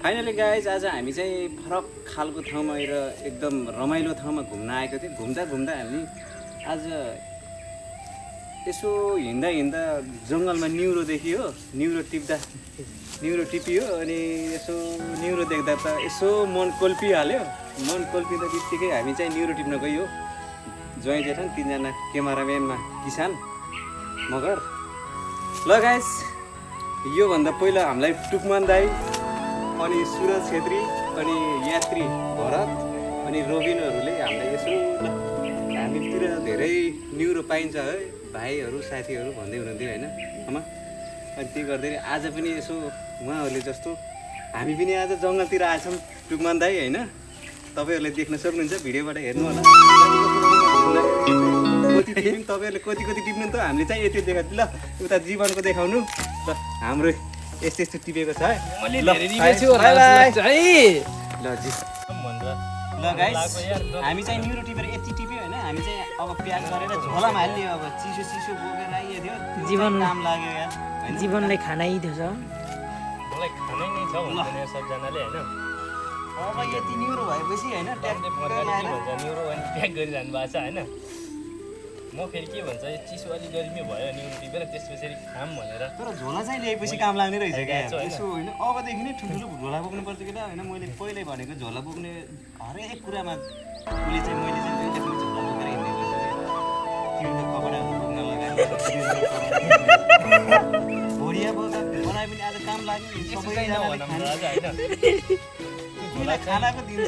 Finally guys आज हामी चाहिँ फरक खालको ठाउँमा र एकदम रमाइलो ठाउँमा घुम्न आएको थियौँ। घुम्दा घुम्दा हामी आज यसो हिँड्दा हिँड्दा जङ्गलमा निउरो देखियो। निउरो टिपियो अनि यसो निउरो देख्दा त यसो मन कोल्पिहाल्यो। मन कोल्पिँदा बित्तिकै हामी चाहिँ निउरो टिप्न गयो। ज्वाइँ जेठन तीनजना क्यामेराम्यानमा किसान मगर। ल गाइस योभन्दा पहिला हामीलाई टुकमान दाई अनि सुरज छेत्री अनि यात्री भरत अनि रोबिनहरूले हामीलाई यसो हामीतिर धेरै न्युरो पाइन्छ है भाइहरू साथीहरू भन्दै हुनुहुन्थ्यो होइन आमा। अनि त्यही गर्दै आज पनि यसो उहाँहरूले जस्तो हामी पनि आज जङ्गलतिर आएछौँ टुकमान दाई होइन। तपाईँहरूले देख्न सक्नुहुन्छ भिडियोबाट हेर्नु होला। कति टिप्यौँ तपाईँहरूले कति टिप्नु त हामीले चाहिँ यति देखाएको ल उता जीवनको देखाउनु ल हाम्रो यस्तो यस्तो टिपेको छ है। ल गाइस हामी चाहिँ न्युरो टिपेर यति टिप्यो होइन। हामी चाहिँ अब प्याक गरेर झोलामा हालिदियो। अब चिसो बोकेर आइयो थियो जीवन काम लाग्यो यार। जीवनलाई खानै थियो छ मलाई खानै नै छ भन्ने सबजनाले होइन। अब यति न्युरो भएपछि होइन न्युरो अनि प्याक गरिरहनु भएको छ होइन। म फेरि के भन्छ यो चिसो अलि गर्मी भयो न्युरो टिपेर त्यसपछि खाम भनेर। तर झोला चाहिँ ल्याएपछि काम लाग्ने रहेछ क्या यसो होइन। अबदेखि नै ठुल्ठुलो झोला बोक्नु पर्छ कि होइन। मैले पहिल्यै भनेको झोला बोक्ने हरेक कुरामा मैले चाहिँ कहिले पनि झोला बोकेर हिँड्ने गर्छु क्या। त्यो कपडाहरू बोक्न लगाएर भोडिया बनाए पनि आज काम लाग्यो। सबैजनाले खानाको दिन्छ।